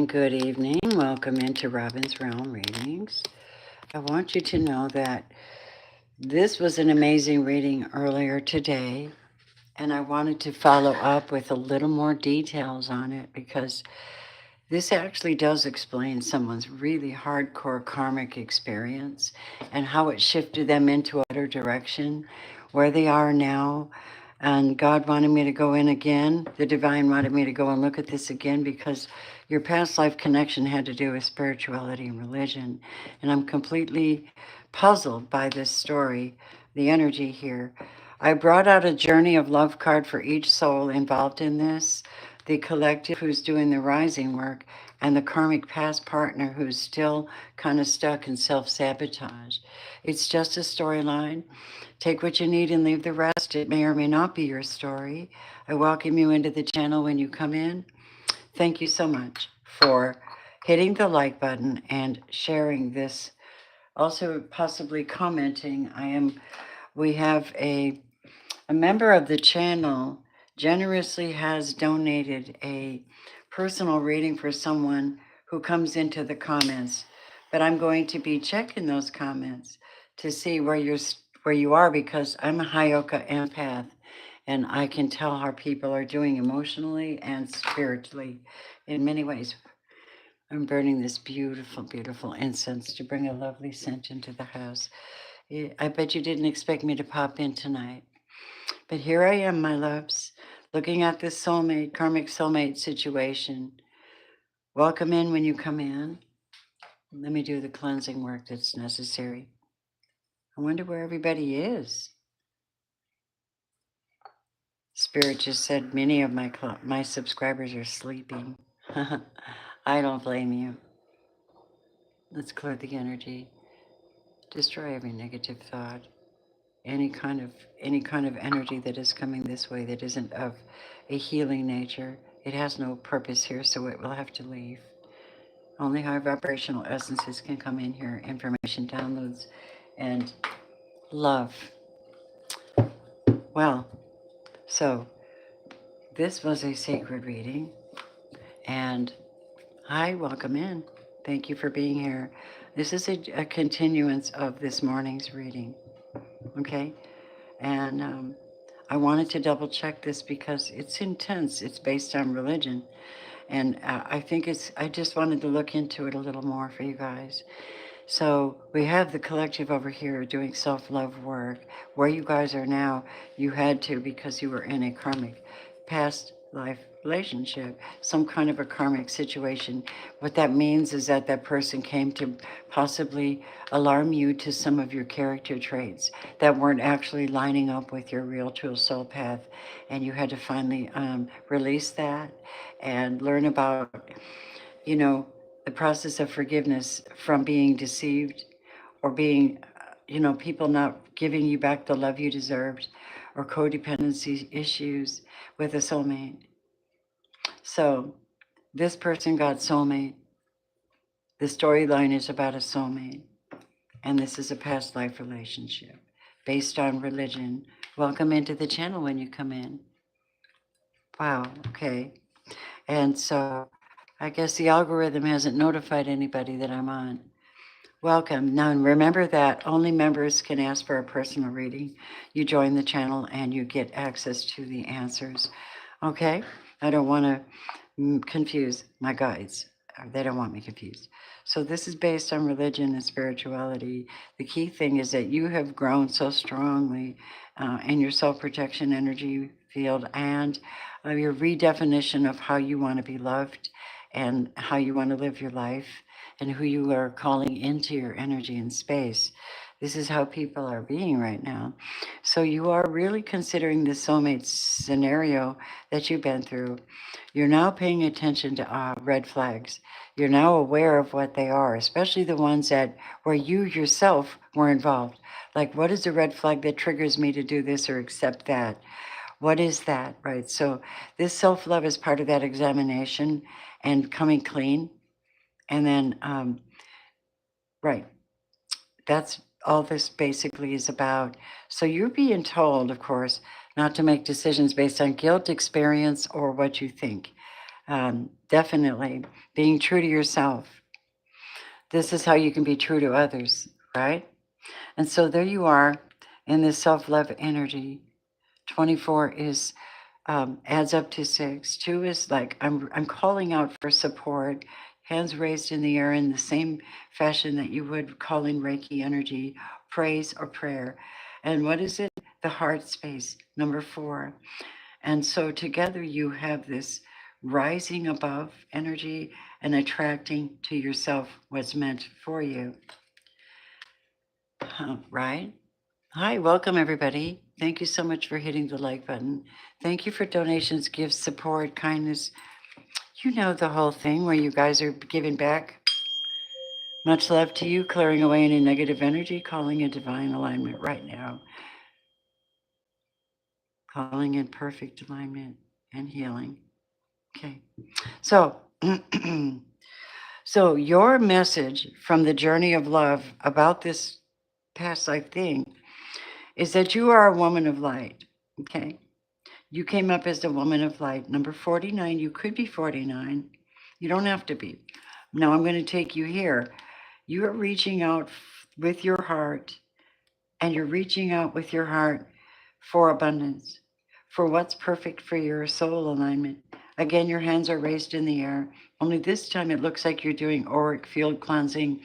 and good evening. Welcome into Robin's Realm Readings. I want you to know that this was an amazing reading earlier today, and I wanted to follow up with a little more details on it because this actually does explain someone's really hardcore karmic experience and how it shifted them into a better direction, where they are now. And God wanted me to go in again. The divine wanted me to go and look at this again because your past life connection had to do with spirituality and religion. And I'm completely puzzled by this story, the energy here. I brought out a journey of love card for each soul involved in this, the collective who's doing the rising work, and the karmic past partner who's still kind of stuck in self-sabotage. It's just a storyline. Take what you need and leave the rest. It may or may not be your story. I welcome you into the channel when you come in. Thank you so much for hitting the like button and sharing this. Also, possibly commenting. We have a member of the channel generously has donated a personal reading for someone who comes into the comments. But I'm going to be checking those comments to see where you are, because I'm a Hyoka empath and I can tell how people are doing emotionally and spiritually in many ways. I'm burning this beautiful, beautiful incense to bring a lovely scent into the house. I bet you didn't expect me to pop in tonight. But here I am, my loves, looking at this soulmate, karmic soulmate situation. Welcome in when you come in. Let me do the cleansing work that's necessary. I wonder where everybody is. Spirit just said many of my subscribers are sleeping. I don't blame you. Let's clear the energy. Destroy every negative thought. Any kind of energy that is coming this way that isn't of a healing nature. It has no purpose here, so it will have to leave. Only high vibrational essences can come in here, information downloads, and love. Well, so this was a sacred reading, and hi, welcome in. Thank you for being here. This is a continuance of this morning's reading, okay? And I wanted to double check this because it's intense. It's based on religion. And I just wanted to look into it a little more for you guys. So we have the collective over here doing self-love work. Where you guys are now, you had to because you were in a karmic past life relationship, some kind of a karmic situation. What that means is that that person came to possibly alarm you to some of your character traits that weren't actually lining up with your real true soul path. And you had to finally release that and learn about, you know, the process of forgiveness from being deceived or being, people not giving you back the love you deserved, or codependency issues with a soulmate. So this person got soulmate. The storyline is about a soulmate, and this is a past life relationship based on religion. Welcome into the channel when you come in. Wow, okay. And so I guess the algorithm hasn't notified anybody that I'm on. Welcome. Now remember that only members can ask for a personal reading. You join the channel and you get access to the answers. Okay? I don't want to confuse my guides. They don't want me confused. So this is based on religion and spirituality. The key thing is that you have grown so strongly in your self-protection energy field and your redefinition of how you want to be loved and how you want to live your life and who you are calling into your energy and space. This is how people are being right now. So you are really considering the soulmate scenario that you've been through. You're now paying attention to red flags. You're now aware of what they are, especially the ones that where you yourself were involved. Like, what is the red flag that triggers me to do this or accept that? What is that, right? So this self-love is part of that examination and coming clean. And then, right, that's all this basically is about. So you're being told, of course, not to make decisions based on guilt, experience, or what you think. Definitely being true to yourself. This is how you can be true to others, right? And so there you are in this self-love energy. 24 is adds up to 6. 2 is like I'm calling out for support, hands raised in the air in the same fashion that you would call in Reiki energy, praise or prayer. And what is it? The heart space, number 4. And so together you have this rising above energy and attracting to yourself what's meant for you. Right? Hi, welcome everybody. Thank you so much for hitting the like button. Thank you for donations, gifts, support, kindness. You know the whole thing where you guys are giving back. Much love to you, clearing away any negative energy, calling in divine alignment right now. Calling in perfect alignment and healing. Okay. So, so your message from the journey of love about this past life thing is that you are a woman of light. Okay. You came up as a woman of light. Number 49, you could be 49. You don't have to be. Now I'm going to take you here. You are reaching out with your heart, and you're reaching out with your heart for abundance, for what's perfect for your soul alignment. Again, your hands are raised in the air. Only this time it looks like you're doing auric field cleansing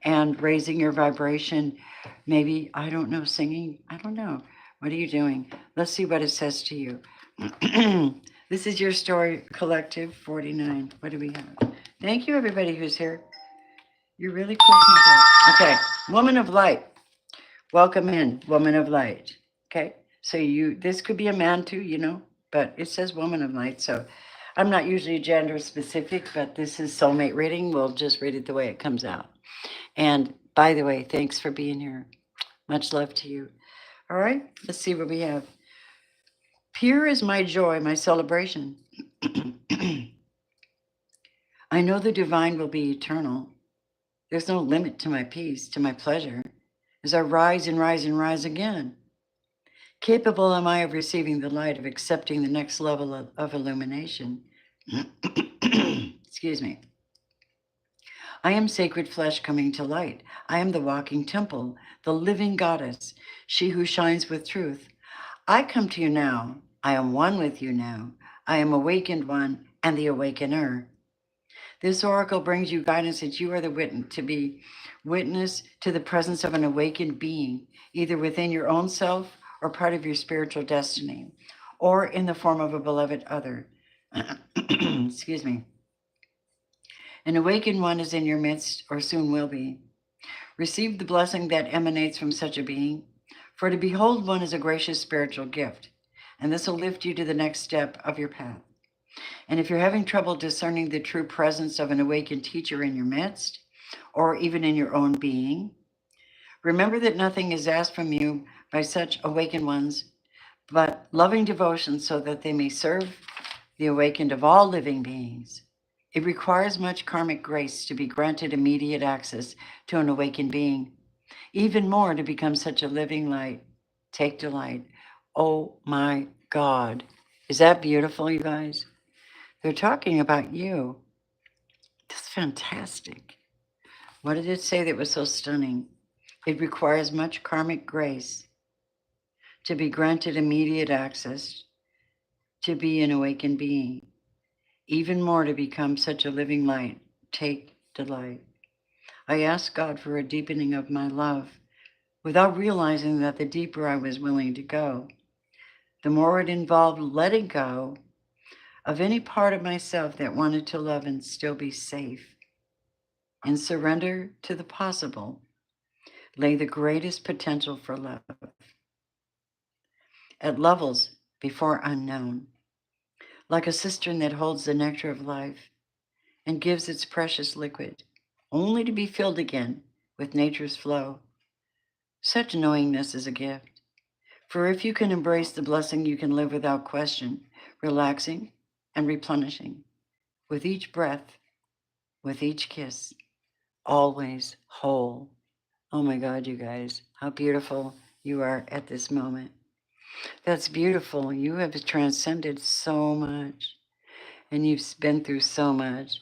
and raising your vibration. Maybe, I don't know, singing. I don't know. What are you doing? Let's see what it says to you. This is your story collective 49. What do we have? Thank you, everybody who's here. You're really cool people. Okay, woman of light. Welcome in, woman of light. Okay, so this could be a man too, but it says woman of light. So I'm not usually gender specific, but this is soulmate reading. We'll just read it the way it comes out. And by the way, thanks for being here. Much love to you. All right, let's see what we have. Pure is my joy, my celebration. I know the divine will be eternal. There's no limit to my peace, to my pleasure, as I rise and rise and rise again. Capable am I of receiving the light, of accepting the next level of illumination. Excuse me. I am sacred flesh coming to light. I am the walking temple, the living goddess, she who shines with truth. I come to you now. I am one with you now. I am awakened one and the awakener. This oracle brings you guidance that you are the witness to the presence of an awakened being, either within your own self or part of your spiritual destiny, or in the form of a beloved other. Excuse me. An awakened one is in your midst, or soon will be. Receive the blessing that emanates from such a being, for to behold one is a gracious spiritual gift, and this will lift you to the next step of your path. And if you're having trouble discerning the true presence of an awakened teacher in your midst, or even in your own being, remember that nothing is asked from you by such awakened ones, but loving devotion so that they may serve the awakened of all living beings. It requires much karmic grace to be granted immediate access to an awakened being, even more to become such a living light. Take delight. Oh my God. Is that beautiful, you guys? They're talking about you. That's fantastic. What did it say that was so stunning? It requires much karmic grace to be granted immediate access to be an awakened being, even more to become such a living light. Take delight. I asked God for a deepening of my love without realizing that the deeper I was willing to go, the more it involved letting go of any part of myself that wanted to love and still be safe. In surrender to the possible lay the greatest potential for love. At levels before unknown, like a cistern that holds the nectar of life and gives its precious liquid, only to be filled again with nature's flow. Such knowingness is a gift. For if you can embrace the blessing, you can live without question, relaxing and replenishing with each breath, with each kiss, always whole. Oh my God, you guys, how beautiful you are at this moment. That's beautiful. You have transcended so much. and you've been through so much.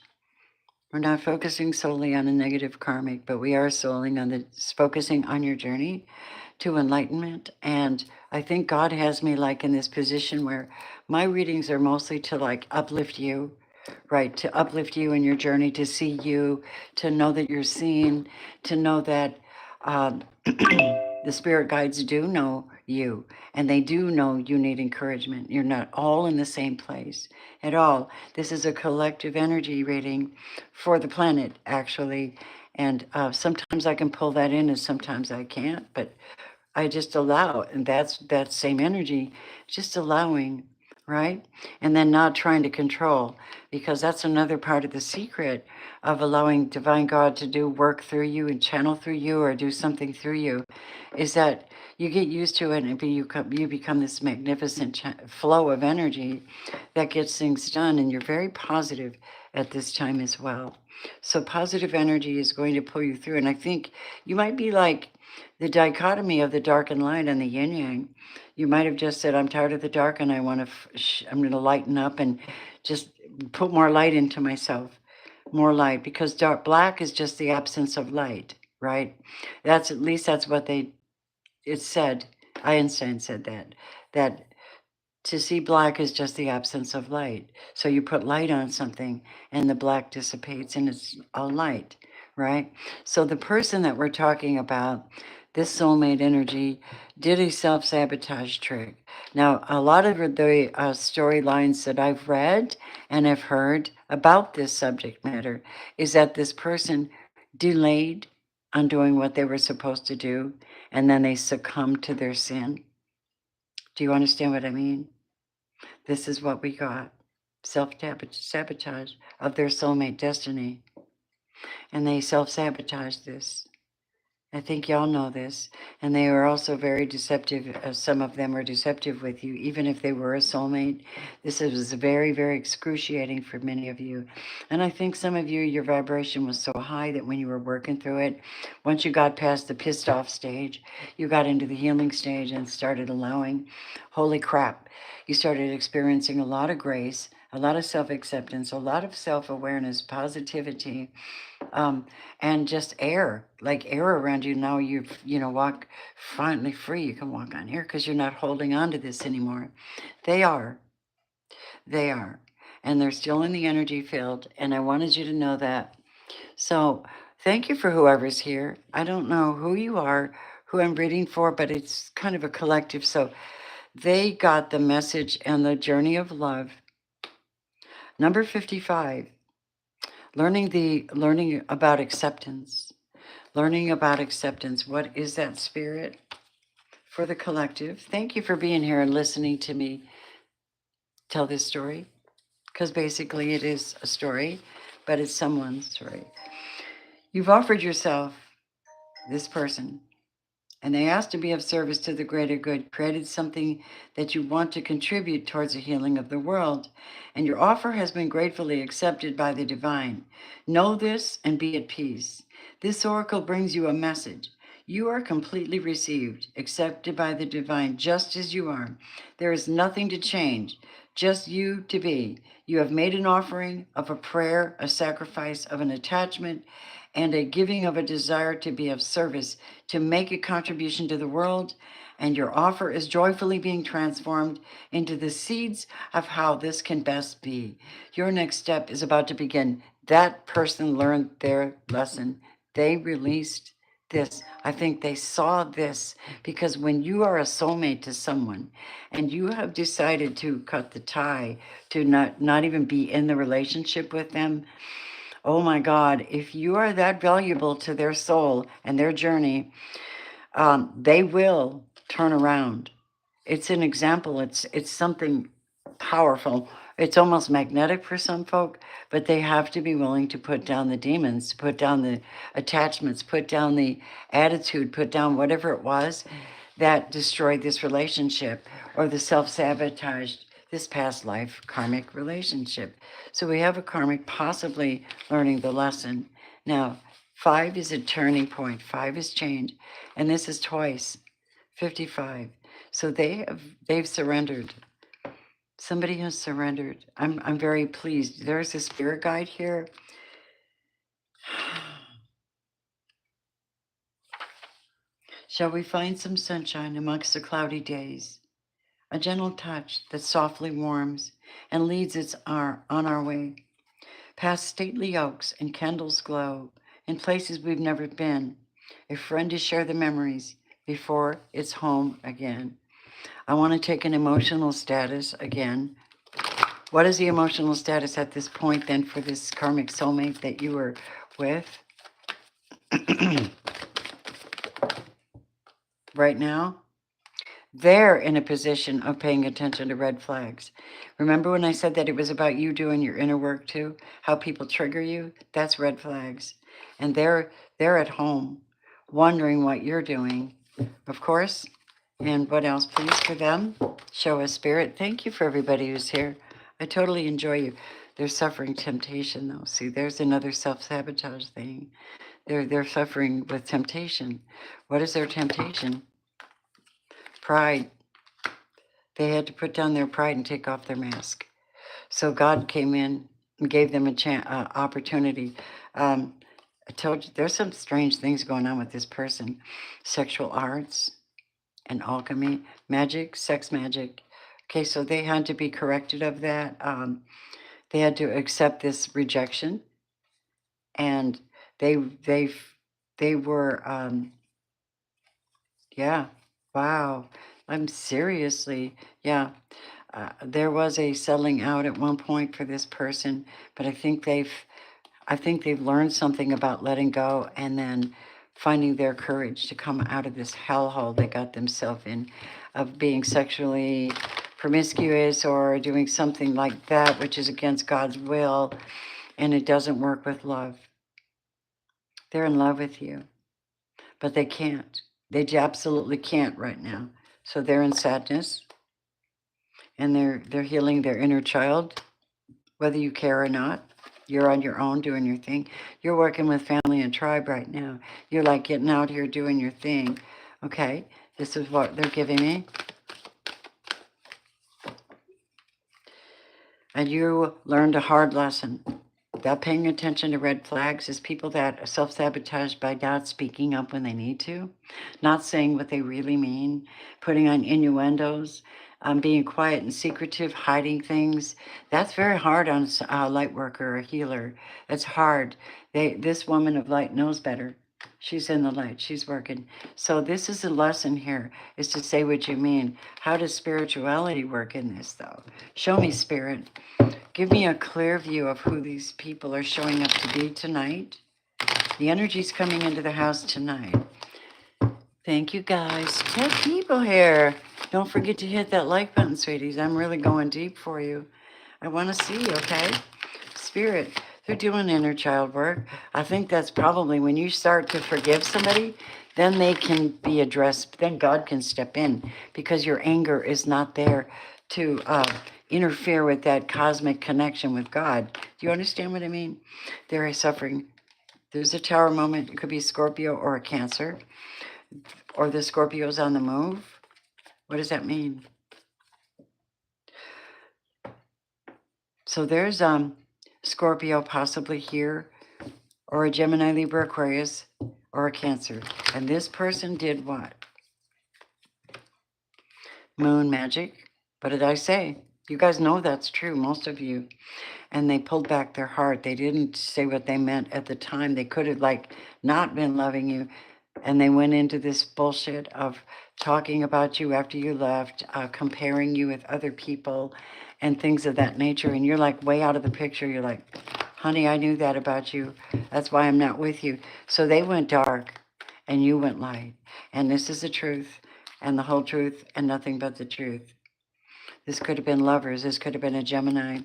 We're not focusing solely on a negative karmic, but we are focusing on your journey to enlightenment. And I think God has me like in this position where my readings are mostly to like uplift you, right? To uplift you in your journey, to see you, to know that you're seen, to know that the spirit guides do know you, and they do know you need encouragement. You're not all in the same place at all. This is a collective energy reading for the planet, actually. And sometimes I can pull that in and sometimes I can't, but I just allow, and that's that same energy, just allowing, right? And then not trying to control, because that's another part of the secret of allowing divine God to do work through you and channel through you or do something through you, is that you get used to it and you become this magnificent flow of energy that gets things done, and you're very positive at this time as well. So positive energy is going to pull you through, and I think you might be like the dichotomy of the dark and light and the yin yang. You might have just said, I'm tired of the dark and I want to, I'm going to lighten up and just put more light into myself, more light, because black is just the absence of light, right? That's, at least that's what it said. Einstein said that to see black is just the absence of light. So you put light on something and the black dissipates and it's all light, right? So the person that we're talking about, this soulmate energy, did a self-sabotage trick. Now, a lot of the storylines that I've read and have heard about this subject matter is that this person delayed on doing what they were supposed to do, and then they succumbed to their sin. Do you understand what I mean? This is what we got. Self-sabotage of their soulmate destiny. And they self-sabotage this. I think y'all know this. And they are also very deceptive. Some of them are deceptive with you, even if they were a soulmate. This is very, very excruciating for many of you. And I think some of you, your vibration was so high that when you were working through it, once you got past the pissed off stage, you got into the healing stage and started allowing, holy crap, you started experiencing a lot of grace, a lot of self-acceptance, a lot of self-awareness, positivity, and just air, like air around you. Now walk finally free. You can walk on air because you're not holding on to this anymore. They are, they are, and they're still in the energy field. And I wanted you to know that. So thank you for whoever's here. I don't know who you are, who I'm reading for, but it's kind of a collective. So they got the message and the journey of love. Number 55, learning about acceptance. Learning about acceptance. What is that spirit for the collective? Thank you for being here and listening to me tell this story, because basically it is a story, but it's someone's story. You've offered yourself, this person, and they asked to be of service to the greater good, created something that you want to contribute towards the healing of the world, and your offer has been gratefully accepted by the divine. Know this and be at peace. This oracle brings you a message. You are completely received, accepted by the divine, just as you are. There is nothing to change, just you to be. You have made an offering of a prayer, a sacrifice of an attachment, and a giving of a desire to be of service, to make a contribution to the world, and your offer is joyfully being transformed into the seeds of how this can best be. Your next step is about to begin. That person learned their lesson. They released this. I think they saw this, because when you are a soulmate to someone and you have decided to cut the tie, to not even be in the relationship with them, oh my God, if you are that valuable to their soul and their journey, they will turn around. It's an example. It's something powerful. It's almost magnetic for some folk, but they have to be willing to put down the demons, put down the attachments, put down the attitude, put down whatever it was that destroyed this relationship or the self-sabotaged this past life karmic relationship. So we have a karmic possibly learning the lesson. Now, 5 is a turning point. 5 is change. And this is twice, 55. So they've surrendered. Somebody has surrendered. I'm very pleased. There's a spirit guide here. Shall we find some sunshine amongst the cloudy days? A gentle touch that softly warms and leads us on our way. Past stately oaks and candles glow in places we've never been. A friend to share the memories before it's home again. I want to take an emotional status again. What is the emotional status at this point then for this karmic soulmate that you were with? Right now, they're in a position of paying attention to red flags. Remember when I said that it was about you doing your inner work too? How people trigger you? That's red flags. And they're at home wondering what you're doing, of course. And what else, please, for them? Show us spirit. Thank you for everybody who's here. I totally enjoy you. They're suffering temptation, though. See, there's another self-sabotage thing. They're suffering with temptation. What is their temptation? Pride. They had to put down their pride and take off their mask. So God came in and gave them a opportunity. I told you, there's some strange things going on with this person. Sexual arts and alchemy, magic, sex magic. Okay, so they had to be corrected of that. They had to accept this rejection, and they they they were yeah, wow. I'm seriously, yeah. There was a selling out at one point for this person, but I think they've learned something about letting go and then finding their courage to come out of this hellhole they got themselves in, of being sexually promiscuous or doing something like that, which is against God's will, and it doesn't work with love. They're in love with you, but they can't. They absolutely can't right now. So they're in sadness, and they're healing their inner child, whether you care or not. You're on your own doing your thing. You're working with family and tribe right now. You're like getting out here doing your thing. Okay, this is what they're giving me. And you learned a hard lesson. That paying attention to red flags is people that are self-sabotaged by not speaking up when they need to, not saying what they really mean, putting on innuendos, being quiet and secretive, hiding things. That's very hard on a light worker or a healer. It's hard. This woman of light knows better. She's in the light. She's working. So this is a lesson here, is to say what you mean. How does spirituality work in this, though? Show me, Spirit. Give me a clear view of who these people are showing up to be tonight. The energy's coming into the house tonight. Thank you, guys. 10 people here. Don't forget to hit that like button, sweeties. I'm really going deep for you. I want to see, okay? Spirit, they're doing inner child work. I think that's probably when you start to forgive somebody, then they can be addressed. Then God can step in because your anger is not there to interfere with that cosmic connection with God. Do you understand what I mean? They're suffering. There's a tower moment. It could be Scorpio or a Cancer, or the Scorpio's on the move. What does that mean? So there's Scorpio possibly here, or a Gemini, Libra, Aquarius, or a Cancer. And this person did what? Moon magic. What did I say? You guys know that's true, most of you. And they pulled back their heart. They didn't say what they meant at the time. They could have like not been loving you. And they went into this bullshit of talking about you after you left, comparing you with other people and things of that nature. And you're like way out of the picture. You're like, honey, I knew that about you. That's why I'm not with you. So they went dark and you went light. And this is the truth and the whole truth and nothing but the truth. This could have been lovers. This could have been a Gemini.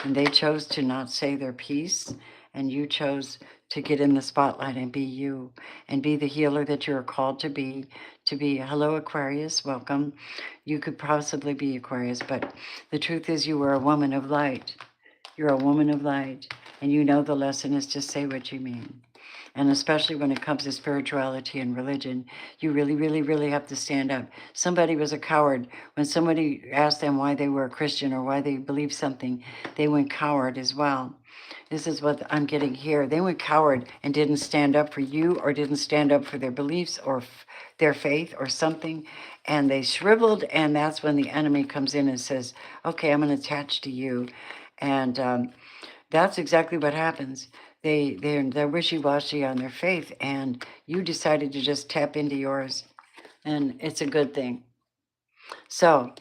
And they chose to not say their piece. And you chose to get in the spotlight and be you. And be the healer that you're called to be. Hello, Aquarius. Welcome. You could possibly be Aquarius. But the truth is you were a woman of light. You're a woman of light, and you know the lesson is to say what you mean. And especially when it comes to spirituality and religion, you really, really, really have to stand up. Somebody was a coward. When somebody asked them why they were a Christian or why they believed something, they went coward as well. This is what I'm getting here. They went coward and didn't stand up for you or didn't stand up for their beliefs or their faith or something. And they shriveled, and that's when the enemy comes in and says, okay, I'm going to attach to you. And that's exactly what happens. They're wishy-washy on their faith, and you decided to just tap into yours, and it's a good thing. So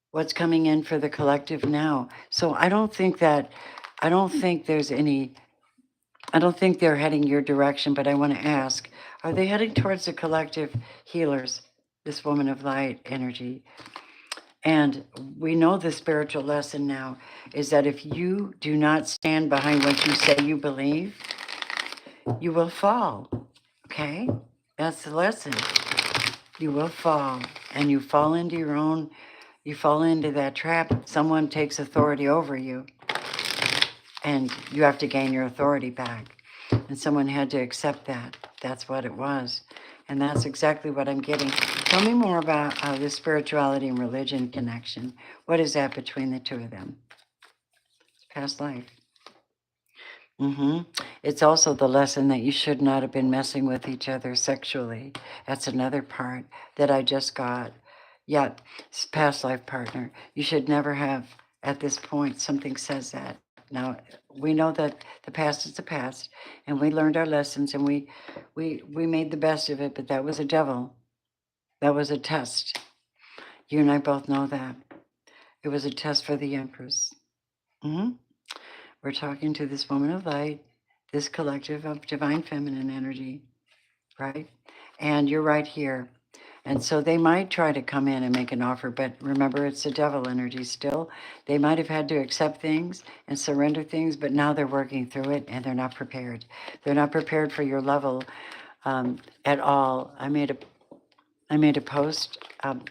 what's coming in for the collective now? So I don't think there's any, I don't think they're heading your direction, but I want to ask, are they heading towards the collective healers, this woman of light energy? And we know the spiritual lesson now is that if you do not stand behind what you say you believe, you will fall. Okay? That's the lesson. You will fall. And you fall into you fall into that trap. Someone takes authority over you. And you have to gain your authority back. And someone had to accept that. That's what it was. And that's exactly what I'm getting. Tell me more about the spirituality and religion connection. What is that between the two of them? It's past life. It's also the lesson that you should not have been messing with each other sexually. That's another part that I just got. Yeah, past life partner. You should never have, at this point, something says that. Now, we know that the past is the past, and we learned our lessons, and we made the best of it, but that was a devil. That was a test. You and I both know that. It was a test for the Empress. We're talking to this woman of light, this collective of divine feminine energy, right? And you're right here. And so they might try to come in and make an offer, but remember, it's the devil energy still. They might have had to accept things and surrender things, but now they're working through it and they're not prepared. They're not prepared for your level at all. I made a post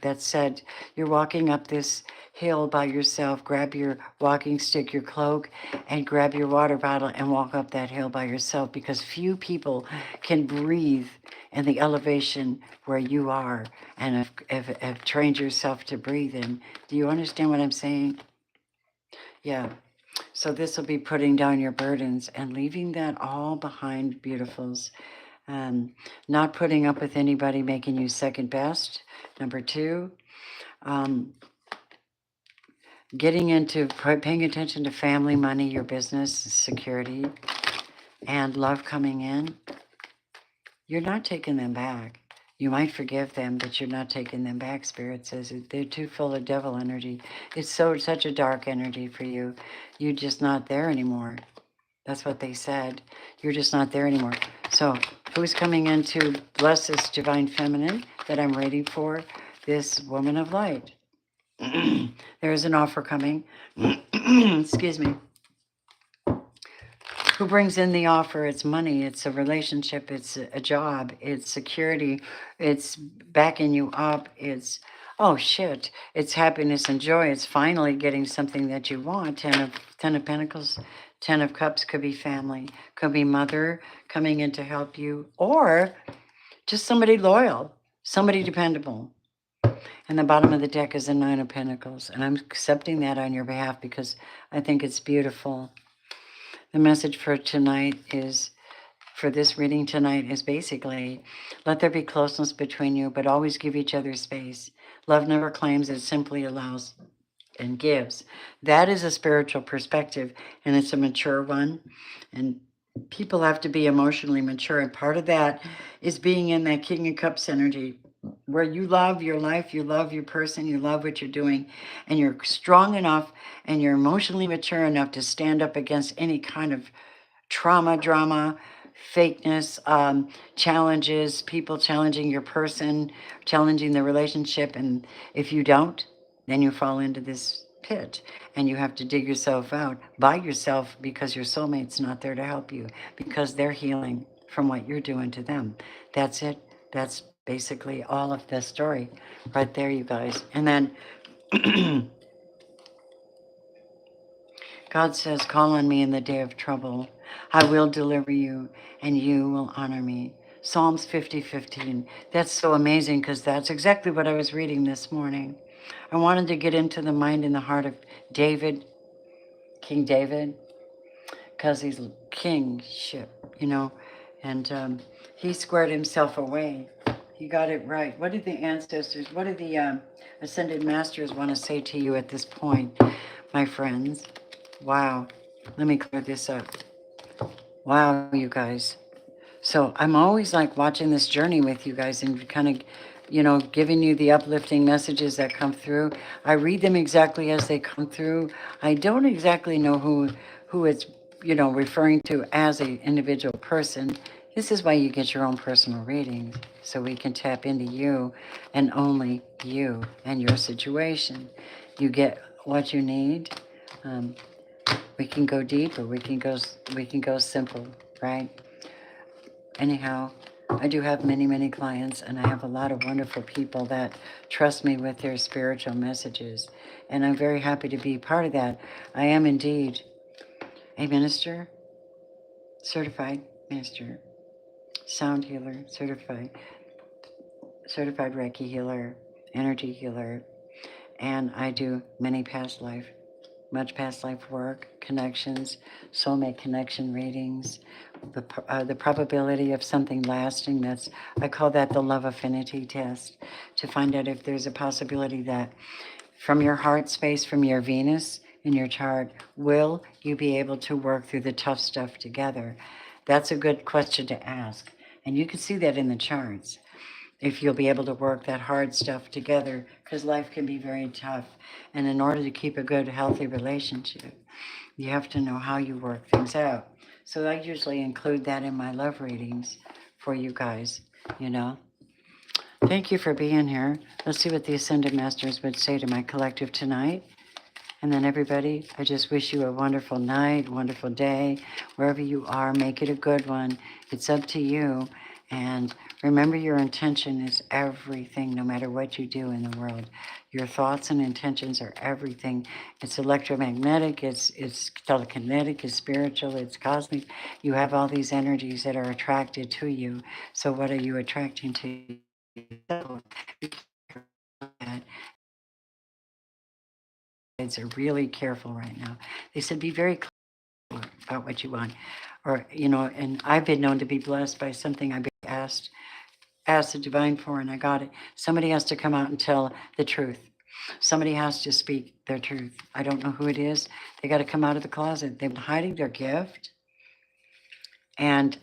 that said, you're walking up this hill by yourself, grab your walking stick, your cloak, and grab your water bottle and walk up that hill by yourself, because few people can breathe in the elevation where you are and have trained yourself to breathe in. Do you understand what I'm saying? Yeah. So this will be putting down your burdens and leaving that all behind, beautifuls. Not putting up with anybody making you second best. Number two, getting into paying attention to family, money, your business, security, and love coming in. You're not taking them back. You might forgive them, but you're not taking them back. Spirit says they're too full of devil energy. It's such a dark energy for you. You're just not there anymore. That's what they said. You're just not there anymore. So who's coming in to bless this divine feminine that I'm waiting for? This woman of light. There is an offer coming. Excuse me. Who brings in the offer? It's money, it's a relationship, it's a job, it's security, it's backing you up, it's, oh shit, it's happiness and joy. It's finally getting something that you want. Ten of Pentacles, 10 of Cups could be family, could be mother coming in to help you, or just somebody loyal, somebody dependable. And the bottom of the deck is the 9 of Pentacles, and I'm accepting that on your behalf because I think it's beautiful. The message for tonight is, for this reading tonight, is basically, let there be closeness between you, but always give each other space. Love never claims, it simply allows and gives. That is a spiritual perspective, and it's a mature one. And people have to be emotionally mature, and part of that is being in that King of Cups energy, where you love your life, you love your person, you love what you're doing, and you're strong enough and you're emotionally mature enough to stand up against any kind of trauma, drama, fakeness, challenges, people challenging your person, challenging the relationship. And if you don't, then you fall into this pit and you have to dig yourself out by yourself, because your soulmate's not there to help you, because they're healing from what you're doing to them. That's it. That's basically all of the story right there, you guys. And then God says, call on me in the day of trouble. I will deliver you, and you will honor me. Psalms 50:15. That's so amazing because that's exactly what I was reading this morning. I wanted to get into the mind and the heart of David, King David, because he's kingship, and he squared himself away. He got it right. What did the ancestors, what did the ascended masters want to say to you at this point, my friends? Wow. Let me clear this up. Wow, you guys. So I'm always like watching this journey with you guys and kind of, giving you the uplifting messages that come through. I read them exactly as they come through. I don't exactly know who it's, referring to as an individual person. This is why you get your own personal readings, so we can tap into you and only you and your situation. You get what you need. Um, we can go deep, or we can go simple, right? Anyhow, I do have many, many clients, and I have a lot of wonderful people that trust me with their spiritual messages, and I'm very happy to be part of that. I am indeed a minister, certified minister, sound healer, certified Reiki healer, energy healer, and I do much past life work, connections, soulmate connection readings, the probability of something lasting. I call that the love affinity test, to find out if there's a possibility that from your heart space, from your Venus in your chart, will you be able to work through the tough stuff together? That's a good question to ask. And you can see that in the charts, if you'll be able to work that hard stuff together, because life can be very tough. And in order to keep a good, healthy relationship, you have to know how you work things out. So I usually include that in my love readings for you guys, you know. Thank you for being here. Let's see what the Ascended Masters would say to my collective tonight. And then everybody, I just wish you a wonderful night, wonderful day. Wherever you are, make it a good one. It's up to you. And remember, your intention is everything, no matter what you do in the world. Your thoughts and intentions are everything. It's electromagnetic, it's telekinetic, it's spiritual, it's cosmic. You have all these energies that are attracted to you. So what are you attracting to yourself? Are really careful right now. They said be very clear about what you want. Or, and I've been known to be blessed by something I've been asked the divine for, and I got it. Somebody has to come out and tell the truth. Somebody has to speak their truth. I don't know who it is. They got to come out of the closet. They've been hiding their gift, and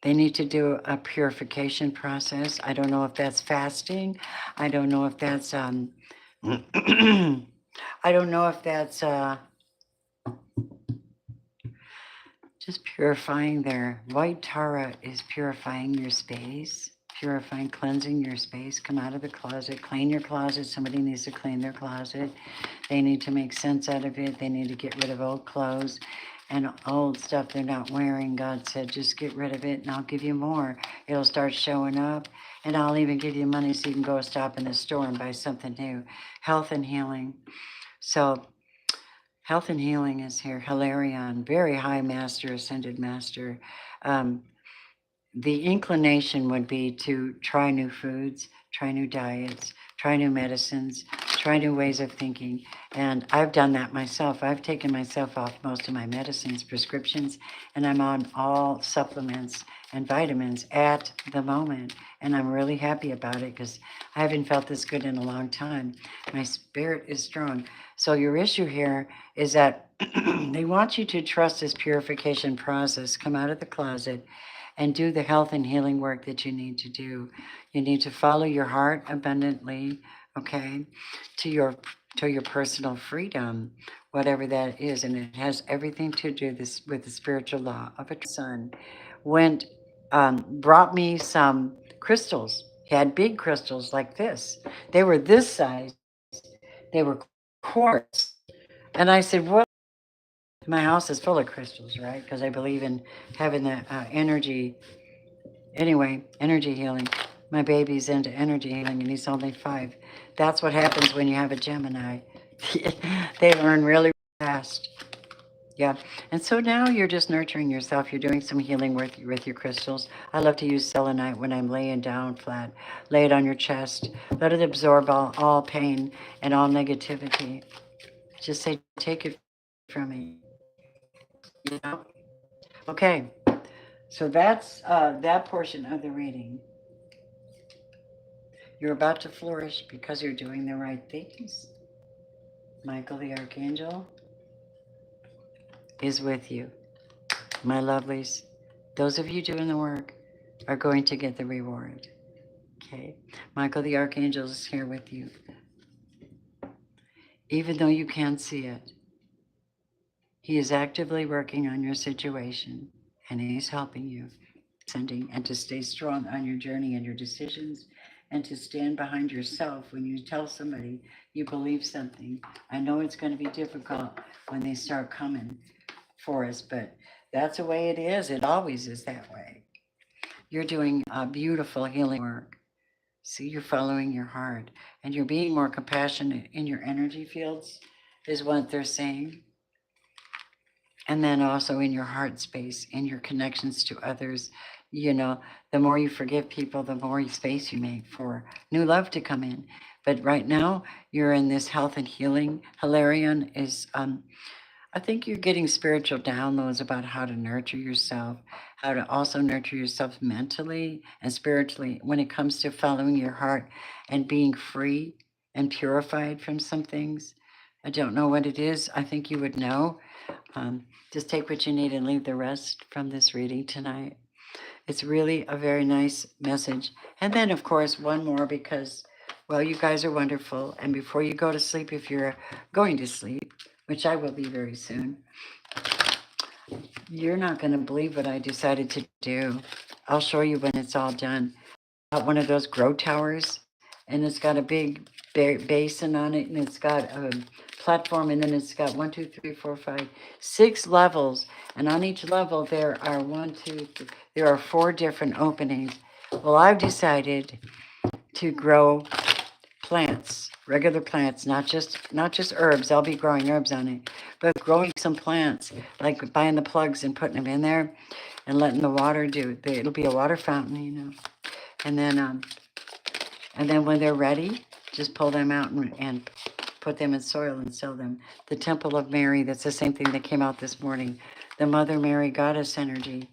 they need to do a purification process. I don't know if that's fasting. I don't know if that's I don't know if that's just purifying their white Tara is purifying your space, purifying, cleansing your space. Come out of the closet, clean your closet. Somebody needs to clean their closet. They need to make sense out of it. They need to get rid of old clothes and old stuff they're not wearing. God said, just get rid of it and I'll give you more. It'll start showing up, and I'll even give you money so you can go stop in the store and buy something new. Health and healing. So health and healing is here. Hilarion, very high master, ascended master. Um, the inclination would be to try new foods, try new diets, try new medicines, try new ways of thinking. And I've done that myself. I've taken myself off most of my medicines, prescriptions, and I'm on all supplements and vitamins at the moment. And I'm really happy about it because I haven't felt this good in a long time. My spirit is strong. So your issue here is that they want you to trust this purification process, come out of the closet, and do the health and healing work that you need to do. You need to follow your heart abundantly, okay, to your personal freedom, whatever that is. And it has everything to do this with the spiritual law of a son. Went brought me some crystals. He had big crystals like this. They were this size. They were quartz. And I said, what? My house is full of crystals, right? Because I believe in having the energy. Anyway, energy healing. My baby's into energy healing, and he's only 5. That's what happens when you have a Gemini. They learn really fast. Yeah. And so now you're just nurturing yourself. You're doing some healing with your crystals. I love to use selenite when I'm laying down flat. Lay it on your chest. Let it absorb all pain and all negativity. Just say, take it from me. You know? Okay. So that's that portion of the reading. You're about to flourish because you're doing the right things. Michael the Archangel is with you. My lovelies, those of you doing the work are going to get the reward. Okay? Michael the Archangel is here with you. Even though you can't see it, he is actively working on your situation and he's helping you, sending, and to stay strong on your journey and your decisions and to stand behind yourself when you tell somebody you believe something. I know it's going to be difficult when they start coming for us, but that's the way it is. It always is that way. You're doing a beautiful healing work. See, you're following your heart and you're being more compassionate in your energy fields, is what they're saying. And then also in your heart space, in your connections to others. You know, the more you forgive people, the more space you make for new love to come in. But right now, you're in this health and healing. Hilarion is I think you're getting spiritual downloads about how to nurture yourself, how to also nurture yourself mentally and spiritually when it comes to following your heart and being free and purified from some things. I don't know what it is. I think you would know. Just take what you need and leave the rest from this reading tonight. It's really a very nice message. And then, of course, one more because, well, you guys are wonderful. And before you go to sleep, if you're going to sleep, which I will be very soon, you're not going to believe what I decided to do. I'll show you when it's all done. I got one of those grow towers, and it's got a big basin on it, and it's got a platform, and then it's got 6 levels, and on each level there are there are 4 different openings. Well, I've decided to grow plants, regular plants, not just herbs. I'll be growing herbs on it, but growing some plants, like buying the plugs and putting them in there, and letting the water it'll be a water fountain, you know. And then when they're ready, just pull them out and put them in soil and sell them. The Temple of Mary, that's the same thing that came out this morning. The Mother Mary Goddess energy.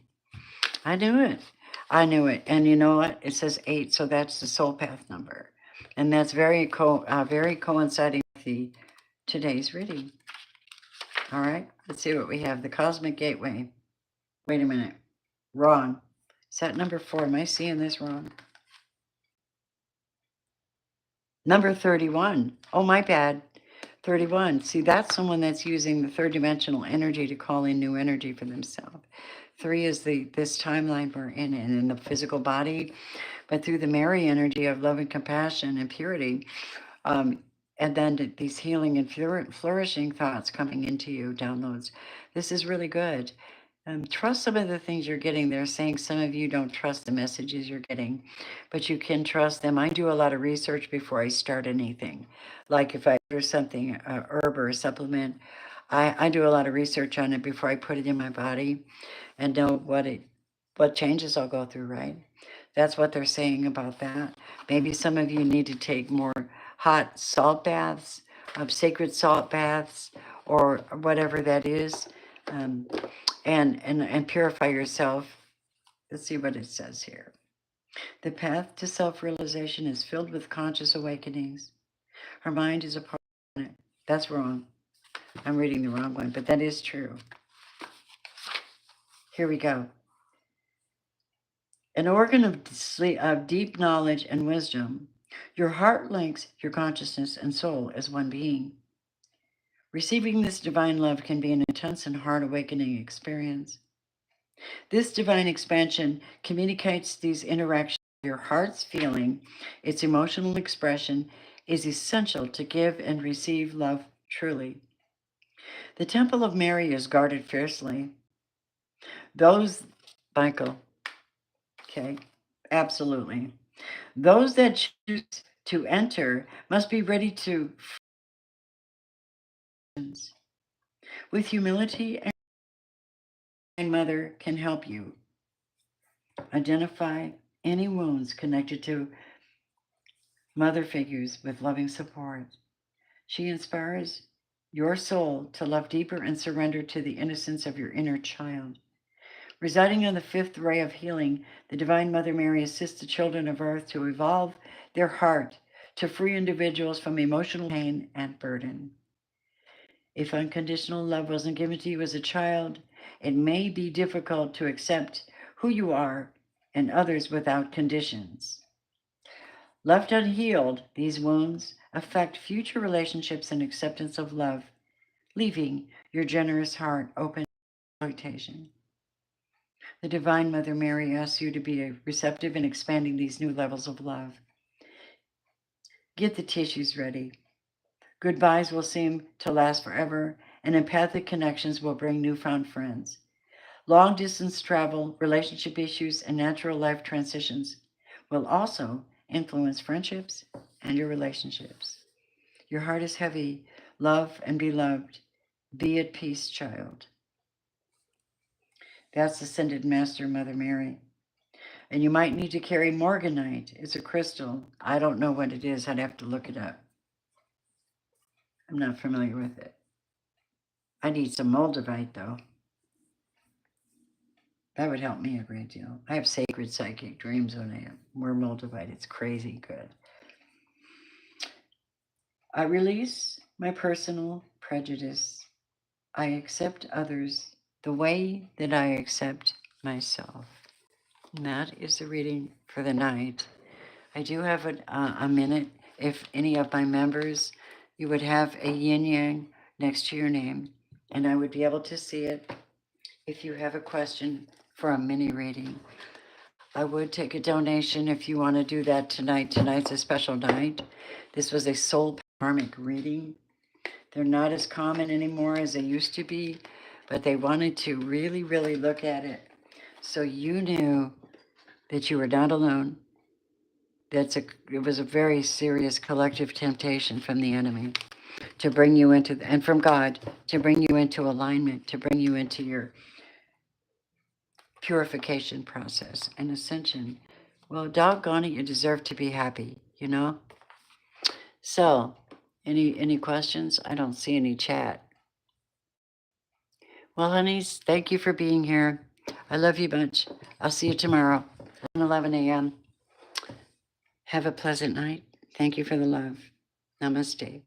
I knew it. I knew it. And you know what? It says 8, so that's the soul path number. And that's very coinciding with today's reading. All right, let's see what we have. The Cosmic Gateway. Wait a minute. Wrong. Is that number 4? Am I seeing this wrong? Number 31. Oh, my bad. 31. See, that's someone that's using the third dimensional energy to call in new energy for themselves. 3 is this timeline we're in the physical body, but through the Mary energy of love and compassion and purity, and then these healing and flourishing thoughts coming into you, downloads. This is really good. Trust some of the things you're getting. They're saying some of you don't trust the messages you're getting, but you can trust them. I do a lot of research before I start anything. Like if I order something, a herb or a supplement, I do a lot of research on it before I put it in my body and know what changes I'll go through, right? That's what they're saying about that. Maybe some of you need to take more hot salt baths, sacred salt baths, or whatever that is. Um, and purify yourself. Let's see what it says here. The path to self-realization is filled with conscious awakenings. Our mind is a part of it. That's wrong. I'm reading the wrong one, but that is true. Here we go. An organ of deep knowledge and wisdom, your heart links your consciousness and soul as one being. Receiving this divine love can be an intense and heart awakening experience. This divine expansion communicates these interactions. Your heart's feeling, its emotional expression, is essential to give and receive love truly. The Temple of Mary is guarded fiercely. Those, Michael, okay, absolutely. Those that choose to enter must be ready to, with humility and Mother can help you identify any wounds connected to mother figures with loving support. She inspires your soul to love deeper and surrender to the innocence of your inner child. Residing on the fifth ray of healing, the Divine Mother Mary assists the children of Earth to evolve their heart to free individuals from emotional pain and burden. If unconditional love wasn't given to you as a child, it may be difficult to accept who you are and others without conditions. Left unhealed, these wounds affect future relationships and acceptance of love, leaving your generous heart open to exploitation. The Divine Mother Mary asks you to be receptive in expanding these new levels of love. Get the tissues ready. Goodbyes will seem to last forever, and empathic connections will bring newfound friends. Long distance travel, relationship issues, and natural life transitions will also influence friendships and your relationships. Your heart is heavy. Love and be loved. Be at peace, child. That's Ascended Master Mother Mary. And you might need to carry morganite. It's a crystal. I don't know what it is. I'd have to look it up. I'm not familiar with it. I need some moldavite, though. That would help me a great deal. I have sacred psychic dreams when I wear moldavite. It's crazy good. I release my personal prejudice. I accept others the way that I accept myself. And that is the reading for the night. I do have a minute. If any of my members, you would have a yin yang next to your name, and I would be able to see it. If you have a question for a mini reading, I would take a donation if you want to do that tonight. Tonight's a special night. This was a soul karmic reading. They're not as common anymore as they used to be, but they wanted to really, really look at it so you knew that you were not alone. It was a very serious collective temptation from the enemy to bring you into, and from God, to bring you into alignment, to bring you into your purification process and ascension. Well, doggone it, you deserve to be happy, you know? So, any questions? I don't see any chat. Well, honeys, thank you for being here. I love you much. I'll see you tomorrow at 11 a.m. Have a pleasant night. Thank you for the love. Namaste.